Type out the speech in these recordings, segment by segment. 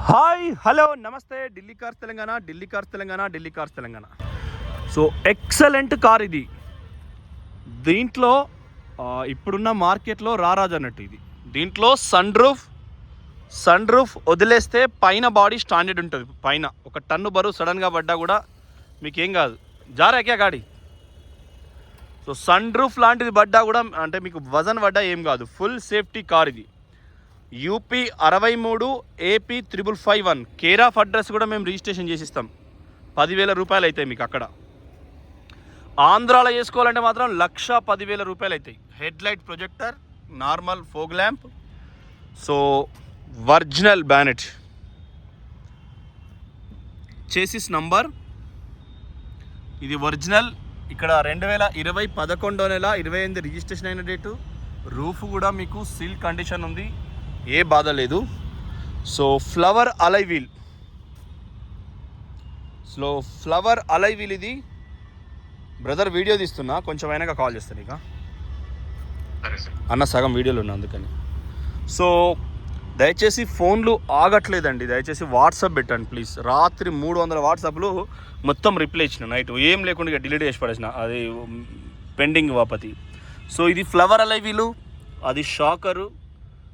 Hi hello నమస్తే Delhi cars Telangana Delhi cars Telangana Delhi cars Telangana. So excellent car ఇది. దీంట్లో ఇప్పుడున్న మార్కెట్లో రారాజు అన్నట్టు ఇది. దీంట్లో సన్ రూఫ్ వదిలేస్తే పైన బాడీ స్టాండర్డ్ ఉంటుంది. పైన ఒక టన్ను బరువు సడన్గా పడ్డా కూడా మీకేం కాదు, జారాకే గాడి. సో సన్ రూఫ్ లాంటిది పడ్డా కూడా అంటే మీకు వజన్ పడ్డా ఏం కాదు. ఫుల్ సేఫ్టీ కార్ ఇది. UP 63 AP 5551 care of address కూడా మేము రిజిస్ట్రేషన్ చేసి ఇస్తాం. 10,000 రూపాయలు అవుతాయి మీకు అక్కడ. ఆంధ్రాలో చేసుకోవాలంటే మాత్రం 1,10,000 రూపాయలు అవుతాయి. Head light projector, normal fog lamp, so original bonnet, chassis number ఇది ఒరిజినల్. ఇక్కడ 2020 11వ నెల 28 రిజిస్ట్రేషన్ అయిన డేటు. రూఫ్ కూడా మీకు సీల్ కండిషన్ ఉంది, ఏ బాధ లేదు. సో ఫ్లవర్ అలై వీల్ ఇది. బ్రదర్ వీడియో తీస్తున్నా, కొంచెం అయినాక కాల్ చేస్తాను ఇక అన్న, సగం వీడియోలో ఉన్నా అందుకని. సో దయచేసి ఫోన్లు ఆగట్లేదండి, దయచేసి వాట్సాప్ పెట్టండి ప్లీజ్. రాత్రి 300 వాట్సాప్లు మొత్తం రిప్లై ఇచ్చిన, నైట్ ఏం లేకుండా ఇక డిలీట్ చేసి పడేసిన, అది పెండింగ్ వాపతి. సో ఇది ఫ్లవర్ అలై వీలు, అది షాకరు.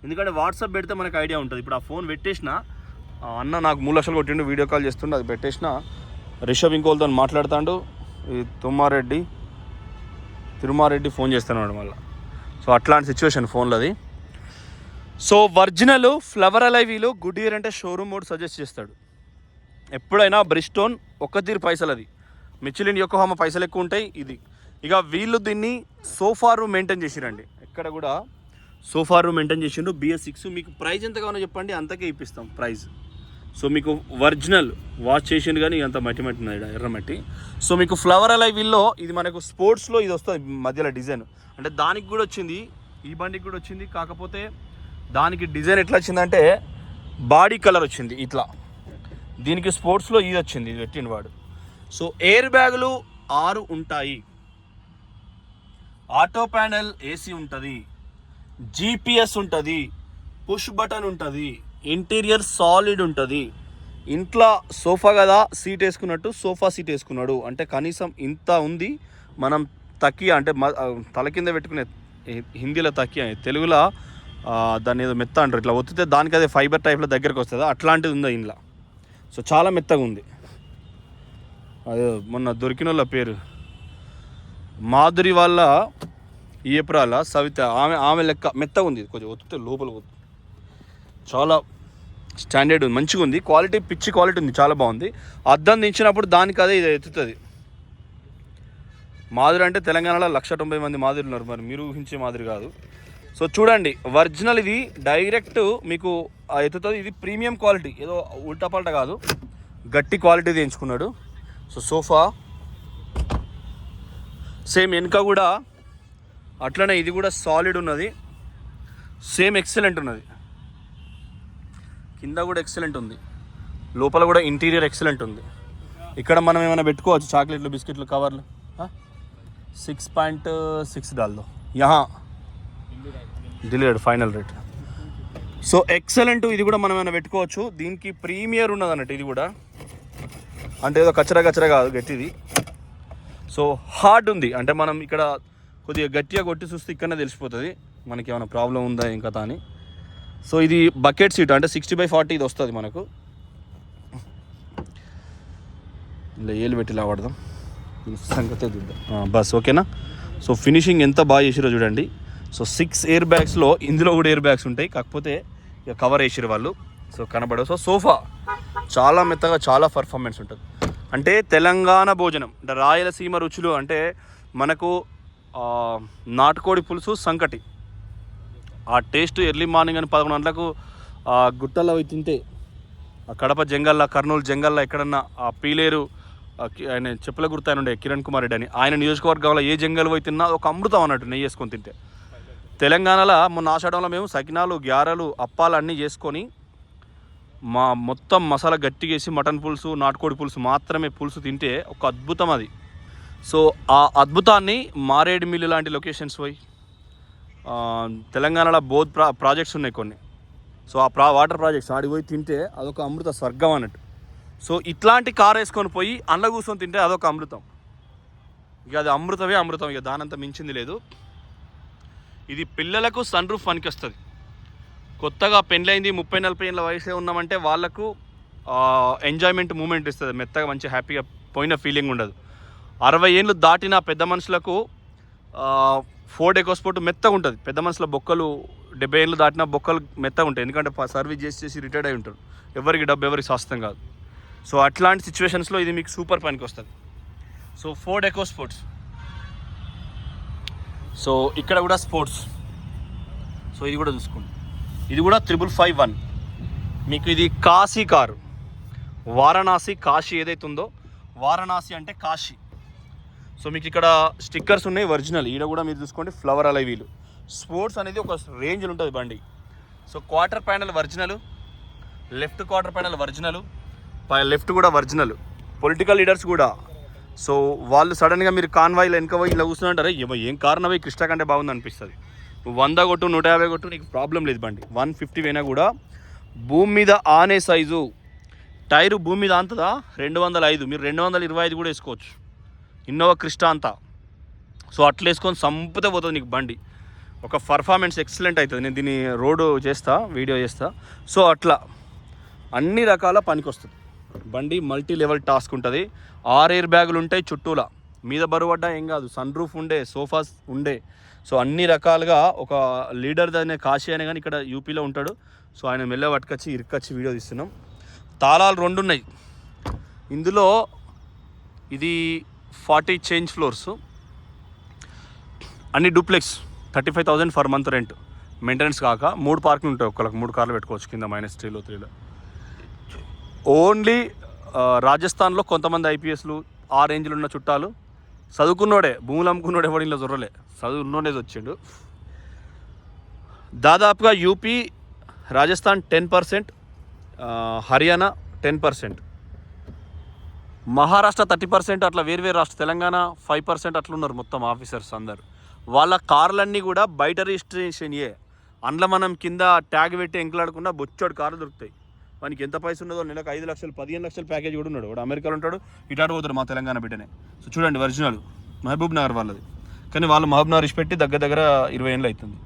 ఎందుకంటే వాట్సాప్ పెడితే మనకు ఐడియా ఉంటుంది. ఇప్పుడు ఆ ఫోన్ పెట్టేసిన, అన్న నాకు 3 లక్షలు కొట్టిండు, వీడియో కాల్ చేస్తుండే, అది పెట్టేసిన. రిషబ్ ఇంకోళ్ళతో మాట్లాడుతాడు, ఈ తిరుమారెడ్డి ఫోన్ చేస్తున్నాడు మళ్ళీ. సో అట్లాంటి సిచ్యువేషన్ ఫోన్లో అది. సో ఒరిజినల్ ఫ్లవర్ అలై వీలు గుడ్ ఇయర్ అంటే షోరూమ్ మోడ్ సజెస్ట్ చేస్తాడు. ఎప్పుడైనా బ్రిస్టోన్ ఒక్క తీరు పైసలు, అది మిచిలిన్ యోకోహామా పైసలు ఎక్కువ ఉంటాయి. ఇది ఇక వీళ్ళు దీన్ని సోఫా రూమ్ మెయింటైన్ చేసిరండి, ఎక్కడ కూడా సోఫా రూమ్ మెయింటైన్ చేసిండు. BS6 మీకు ప్రైస్ ఎంత కావాలో చెప్పండి, అంతకే ఇప్పిస్తాం ప్రైస్. సో మీకు ఒరిజినల్ వాచ్ చేసిండు, కానీ అంత మట్టి ఉన్నది ఎర్రమట్టి. సో మీకు ఫ్లవర్ అలై వీల్లో ఇది మనకు స్పోర్ట్స్లో ఇది వస్తుంది మధ్యలో డిజైన్. అంటే దానికి కూడా వచ్చింది, ఈ బండికి కూడా వచ్చింది. కాకపోతే దానికి డిజైన్ ఎట్లా వచ్చిందంటే బాడీ కలర్ వచ్చింది ఇట్లా. దీనికి స్పోర్ట్స్లో ఇది వచ్చింది, ఇది పెట్టిండు వాడు. సో ఎయిర్ బ్యాగులు 6 ఉంటాయి, ఆటో ప్యానెల్ AC ఉంటుంది, GPS ఉంటుంది, పుష్ బటన్ ఉంటుంది, ఇంటీరియర్ సాలిడ్ ఉంటుంది. ఇంట్లో సోఫా కదా, సీట్ వేసుకున్నట్టు సోఫా సీట్ వేసుకున్నాడు అంటే కనీసం ఇంత ఉంది. మనం తకియా అంటే తల కింద పెట్టుకునే, హిందీలో తకియా, తెలుగులో దాన్ని ఏదో మెత్త అంటారు, ఇట్లా ఒత్తితే దానికి అదే ఫైబర్ టైప్లో దగ్గరకు వస్తుంది, అట్లాంటిది ఉంది ఇంట్లో. సో చాలా మెత్తగా ఉంది. అదే మొన్న దొరికిన వాళ్ళ పేరు మాధురి వాళ్ళ ఏప్రాల సవిత, ఆమె లెక్క మెత్తగా ఉంది. కొంచెం ఒత్తితే లోపల చాలా స్టాండర్డ్ ఉంది, మంచిగా ఉంది. క్వాలిటీ పిచ్చి క్వాలిటీ ఉంది, చాలా బాగుంది. అద్దం దించినప్పుడు దానికి అదే ఇది ఎత్తుతుంది. మాధురి అంటే తెలంగాణలో 190 మంది మాధురి ఉన్నారు, మరి మీరు ఊహించే మాదిరి కాదు. సో చూడండి ఒరిజినల్ ఇది, డైరెక్ట్ మీకు ఎత్తుతుంది. ఇది ప్రీమియం క్వాలిటీ, ఏదో ఉల్టా పల్టా కాదు, గట్టి క్వాలిటీది ఎంచుకున్నాడు. సో సోఫా సేమ్ వెనుక కూడా అట్లనే, ఇది కూడా సాలిడ్ ఉన్నది, సేమ్ ఎక్సలెంట్ ఉన్నది. కింద కూడా ఎక్సలెంట్ ఉంది, లోపల కూడా ఇంటీరియర్ ఎక్సలెంట్ ఉంది. ఇక్కడ మనం ఏమైనా పెట్టుకోవచ్చు, చాక్లెట్లు బిస్కెట్లు కవర్లు. 6.6 డాల్దో యహా deleted final rate. So excellent, ఇది కూడా మనం ఏమైనా పెట్టుకోవచ్చు. దీనికి ప్రీమియర్ ఉన్నది అన్నట్టు, ఇది కూడా అంటే ఏదో కచ్చరా కాదు, గట్టిది. సో హార్డ్ ఉంది, అంటే మనం ఇక్కడ కొద్దిగా గట్టిగా కొట్టి చూస్తే ఇక్కడనే తెలిసిపోతుంది మనకి ఏమైనా ప్రాబ్లం ఉందా ఏం కథ అని. సో ఇది బకెట్ సీట్, అంటే 60/40 ఇది వస్తుంది మనకు. ఇలా ఏలు పెట్టి ఇలా వాడదాం, సంగతే చూద్దాం బస్, ఓకేనా. సో ఫినిషింగ్ ఎంత బాగా చేసిరో చూడండి. సో 6 ఎయిర్ బ్యాగ్స్లో ఇందులో కూడా ఎయిర్ బ్యాగ్స్ ఉంటాయి, కాకపోతే ఇక కవర్ వేసిరు వాళ్ళు, సో కనబడవు. సో సోఫా చాలా మెత్తగా, చాలా పర్ఫార్మెన్స్ ఉంటుంది. అంటే తెలంగాణ భోజనం, అంటే రాయలసీమ రుచులు, అంటే మనకు నాటుకోడి పులుసు, సంకటి, ఆ టేస్ట్ ఎర్లీ మార్నింగ్ అని 11 గంటలకు గుట్టల్లో అవి తింటే, కడప జంగల్లో, కర్నూలు జంగల్లో ఎక్కడన్నా ఆ పీలేరు, ఆయన చెప్పుల గుర్తు ఆయన ఉండే కిరణ్ కుమార్ రెడ్డి అని, ఆయన నియోజకవర్గంలో ఏ జంగల్ పోయి తిన్నా ఒక అమృతం అన్నట్టు, నెయ్యి వేసుకొని తింటే. తెలంగాణలో మొన్న ఆషాఢంలో మేము సకినాలు, గ్యారెలు, అప్పాలు అన్నీ చేసుకొని మొత్తం మసాలా గట్టిగేసి మటన్ పులుసు, నాటుకోడి పులుసు మాత్రమే పులుసు తింటే ఒక అద్భుతం అది. సో ఆ అద్భుతాన్ని మారేడుమిల్లి లాంటి లొకేషన్స్ పోయి, తెలంగాణలో బోధ్ ప్రాజెక్ట్స్ ఉన్నాయి కొన్ని, సో ఆ వాటర్ ప్రాజెక్ట్స్ ఆడికి పోయి తింటే అదొక అమృత స్వర్గం అన్నట్టు. సో ఇట్లాంటి కార్ వేసుకొని పోయి అందులో కూర్చొని తింటే అదొక అమృతం. ఇక అది అమృతమే అమృతం, ఇక దానంత మించింది లేదు. ఇది పిల్లలకు సన్ రూఫ్ పనికి వస్తుంది. కొత్తగా పెళ్ళైంది 30-40 ఏళ్ళ వయసే ఉన్నామంటే వాళ్ళకు ఎంజాయ్మెంట్ మూమెంట్ ఇస్తుంది. మెత్తగా మంచి హ్యాపీగా పోయిన ఫీలింగ్ ఉండదు. 60 ఏళ్ళు దాటిన పెద్ద మనుషులకు ఫోర్డ్ ఎకోస్పోర్ట్ మెత్తగా ఉంటుంది. పెద్ద మనుషుల బొక్కలు 70 ఏళ్ళు దాటిన బొక్కలు మెత్తగా ఉంటాయి, ఎందుకంటే సర్వీస్ చేసి రిటైర్డ్ అయి ఉంటారు. ఎవరికి డబ్బు ఎవరికి శాస్త్రం కాదు. సో అట్లాంటి సిచ్యువేషన్స్లో ఇది మీకు సూపర్ పనికి వస్తుంది. So Ford EcoSports. సో ఇక్కడ కూడా స్పోర్ట్స్. సో ఇది కూడా చూసుకోండి, ఇది కూడా 5551. మీకు ఇది కాశీ కారు. వారణాసి కాశీ ఏదైతే ఉందో, వారణాసి అంటే కాశీ. సో మీకు ఇక్కడ స్టిక్కర్స్ ఉన్నాయి ఒరిజినల్. ఈడ కూడా మీరు చూసుకోండి ఫ్లవర్ అలై వీలు. స్పోర్ట్స్ అనేది ఒక రేంజ్లో ఉంటుంది బండి. So quarter panel original, left quarter panel original, left కూడా ఒరిజినల్. పొలిటికల్ లీడర్స్ కూడా. సో వాళ్ళు సడన్గా మీరు కాన్వాయిలో వెనక పోయి ఇలా కూర్చుంటారే, ఏం కారణం పోయి కృష్ణ కంటే బాగుంది అనిపిస్తుంది. నువ్వు 100 కొట్టు 150 కొట్టు నీకు ప్రాబ్లం లేదు. బండి 150 అయినా కూడా భూమి మీద ఆనే సైజు. టైరు భూమి మీద అంతదా 205, మీరు 225 కూడా వేసుకోవచ్చు. ఇన్నోవా క్రిస్టా అంతా. సో అట్లా వేసుకొని సంపుతే పోతుంది నీకు బండి. ఒక పర్ఫార్మెన్స్ ఎక్సలెంట్ అవుతుంది. నేను దీన్ని రోడ్ చేస్తా, వీడియో చేస్తా. సో అట్లా అన్ని రకాల పనికి వస్తుంది బండి. మల్టీ లెవెల్ టాస్క్ ఉంటుంది. 6 ఎయిర్ బ్యాగులు ఉంటాయి చుట్టూలా, మీద బరువు పడ్డా ఏం కాదు. సన్ రూఫ్ ఉండే, సోఫాస్ ఉండే. సో అన్ని రకాలుగా ఒక లీడర్ అనే కాశీ అయినా కానీ ఇక్కడ యూపీలో ఉంటాడు. సో ఆయన మెల్ల పట్టుకొచ్చి ఇరుకొచ్చి వీడియో తీస్తున్నాం. తాళాలు 2 ఉన్నాయి ఇందులో. ఇది 40 చేంజ్ ఫ్లోర్స్, అన్ని duplex. 35,000 for month rent, maintenance కాక. 3 పార్కింగ్ ఉంటాయి, ఒక్కళ్ళకి 3 కార్లు పెట్టుకోవచ్చు కింద -3లో 3లో. ఓన్లీ రాజస్థాన్లో కొంతమంది ఐపీఎస్లు ఆ రేంజ్లో ఉన్న చుట్టాలు, చదువుకున్నోడే, భూములు అమ్ముకున్నోడే ఎవరి ఇంట్లో దొరలే, చదువున్నోడే వచ్చిండు. దాదాపుగా యూపీ, రాజస్థాన్ 10%, హర్యానా 10%, మహారాష్ట్ర 30%, అట్లా వేరు రాష్ట్ర, తెలంగాణ 5% అట్లా ఉన్నారు మొత్తం ఆఫీసర్స్ అందరు. వాళ్ళ కార్లన్నీ కూడా బయట రిజిస్ట్రేషన్ అందులో మనం కింద ట్యాగ్ పెట్టి ఎంకలాడకుండా బొచ్చోడు కార్లు దొరుకుతాయి. వానికి ఎంత పైసలు ఉన్నదో, నెలకు 5 లక్షలు 15 లక్షల ప్యాకేజ్ కూడా ఉన్నాడు. వాడు అమెరికాలో ఉంటాడు, ఇటాడు పోతాడు మా తెలంగాణ బిడ్డనే. సో చూడండి ఒరిజినల్ మహబూబ్ నగర్ వాళ్ళది, కానీ వాళ్ళు మహబూబ్ నగర్ ఇచ్చిపెట్టి దగ్గర 20 ఏళ్ళు అవుతుంది.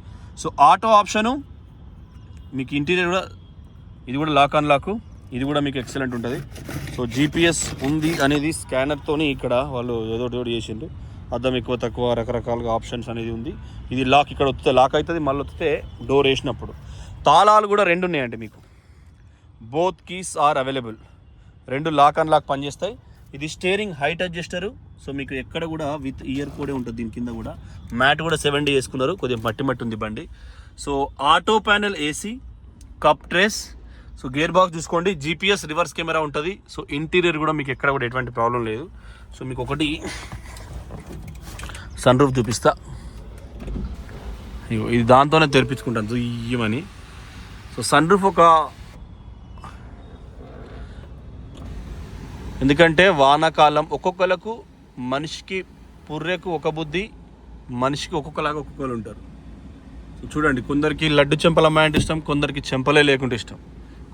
సో ఆటో ఆప్షను మీకు, ఇంటీరియర్ కూడా ఇది కూడా లాక్ ఆన్ లాక్, ఇది కూడా మీకు ఎక్సలెంట్ ఉంటుంది. సో జీపీఎస్ ఉంది అనేది స్కానర్తోని ఇక్కడ వాళ్ళు ఏదో చేసిండ్రు. అద్దం ఎక్కువ తక్కువ రకరకాలుగా ఆప్షన్స్ అనేది ఉంది. ఇది లాక్, ఇక్కడ వస్తే లాక్ అవుతుంది, మళ్ళీ వస్తే డోర్ వేసినప్పుడు. తాళాలు కూడా 2 ఉన్నాయండి మీకు. Both keys are available. 2 lock and lock పనిచేస్తాయి. ఇది స్టీరింగ్ హైట్ అడ్జస్టరు. సో మీకు ఎక్కడ కూడా విత్ ఇయర్ కోడే ఉంటుంది. దీని కింద కూడా మ్యాట్ కూడా 70 వేసుకున్నారు, కొద్దిగా మట్టి ఉంది బండి. So auto panel AC, cup trace. So gear box చూసుకోండి, జీపీఎస్, రివర్స్ కెమెరా ఉంటుంది. సో ఇంటీరియర్ కూడా మీకు ఎక్కడ కూడా ఎటువంటి ప్రాబ్లం లేదు. సో మీకు ఒకటి సన్ రూఫ్ చూపిస్తా. ఇది దాంతోనే తెరిపించుకుంటాను ఇయ్యమని. సో సన్ రూఫ్ ఎందుకంటే వానాకాలం ఒక్కొక్కలకు, మనిషికి పుర్రెకు ఒక బుద్ధి, మనిషికి ఒక్కొక్కలాగా ఒక్కొక్కరు ఉంటారు. సో చూడండి, కొందరికి లడ్డు చెంపల అమ్మాయి అంటే ఇష్టం, కొందరికి చెంపలే లేకుంటే ఇష్టం,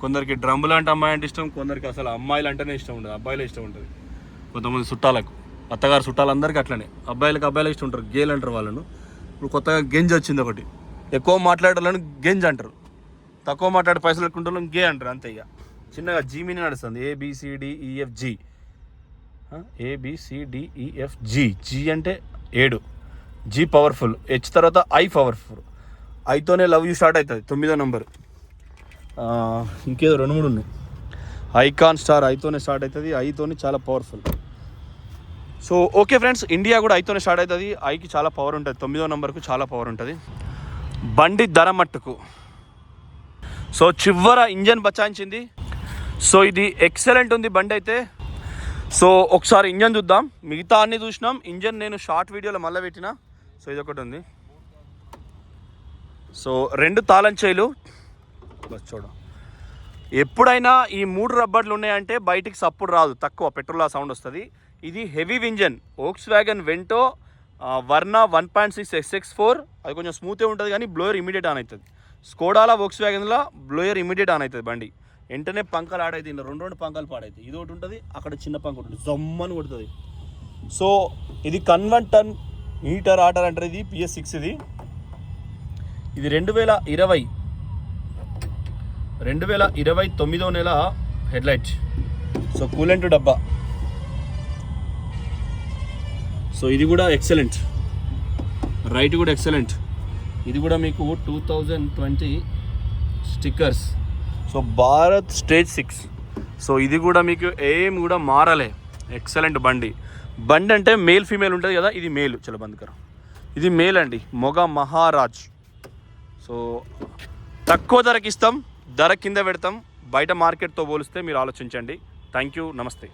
కొందరికి డ్రమ్ము లాంటి అమ్మాయి అంటే ఇష్టం, కొందరికి అసలు అమ్మాయిలు అంటేనే ఇష్టం ఉండదు, అబ్బాయిలే ఇష్టం ఉంటుంది. కొంతమంది చుట్టాలకు, అత్తగారు చుట్టాలందరికీ అట్లనే, అబ్బాయిలు ఇష్టం ఉంటారు, గేలు అంటారు వాళ్ళను. ఇప్పుడు కొత్తగా గెంజ్ వచ్చింది ఒకటి, ఎక్కువ మాట్లాడేవాళ్ళని గెంజ్ అంటారు, తక్కువ మాట్లాడే పైసలు పెట్టుకుంటే గే అంటారు. అంతే. ఇక చిన్నగా జీమీని నడుస్తుంది, ABCDEFG, ABCDEFG. జీ అంటే 7, జీ పవర్ఫుల్, H తర్వాత I పవర్ఫుల్. ఐతోనే లవ్ యూ స్టార్ట్ అవుతుంది, 9వ నంబర్. ఇంకేదో 2-3 ఉన్నాయి. ఐకాన్ స్టార్ ఐతోనే స్టార్ట్ అవుతుంది, ఐతోనే చాలా powerful. So okay friends, India కూడా ఐతోనే స్టార్ట్ అవుతుంది, ఐకి చాలా పవర్ ఉంటుంది, 9వ నంబర్కు చాలా పవర్ ఉంటుంది. బండి ధర మట్టుకు సో చివర ఇంజన్ బచాయించింది. సో ఇది ఎక్సలెంట్ ఉంది బండి అయితే. సో ఒకసారి ఇంజన్ చూద్దాం, మిగతా అన్నీ చూసినాం. ఇంజన్ నేను షార్ట్ వీడియోలో మళ్ళీ పెట్టిన. సో ఇది ఒకటి ఉంది. సో 2 తాళం చేయిలు బస్ చూడ. ఎప్పుడైనా ఈ 3 రబ్బర్లు ఉన్నాయంటే బయటికి సప్పుడు రాదు, తక్కువ పెట్రోల్ సౌండ్ వస్తుంది. ఇది heavy engine, Volkswagen Vento Verna 1.6 SX4. అది కొంచెం స్మూతే ఉంటుంది కానీ బ్లోయర్ ఇమీడియట్ ఆన్ అవుతుంది. స్కోడాలో వోక్స్ వ్యాగన్లో బ్లోయర్ ఇమీడియట్ ఆన్ అవుతుంది బండి, వెంటనే పంకలు ఆడైతే ఇలా రెండు పంకలు పాడైతాయి. ఇది ఒకటి ఉంటుంది, అక్కడ చిన్న పంక ఉంటుంది, జమ్మని కొడుతుంది. సో ఇది కన్వర్ట్ టర్న్ హీటర్ ఆటర్ అంటారు. ఇది PS6 ఇది 2020 9వ నెల హెడ్లైట్. సో కూలెంట్ డబ్బా. సో ఇది కూడా ఎక్సలెంట్, రైట్ కూడా ఎక్సలెంట్. ఇది కూడా మీకు 2020 stickers. So Bharat stage 6. So ఇది కూడా మీకు ఏం కూడా మారలే, ఎక్సలెంట్ బండి. బండి అంటే మేల్ ఫీమేల్ ఉంటుంది కదా, ఇది మేల్. చలో బంద్కర్, ఇది మేల్ అండి, మొగ మహారాజ్. సో తక్కువ ధరకి ఇస్తాం, ధర కింద పెడతాం. బయట మార్కెట్తో పోలిస్తే మీరు ఆలోచించండి. థ్యాంక్ యూ, నమస్తే.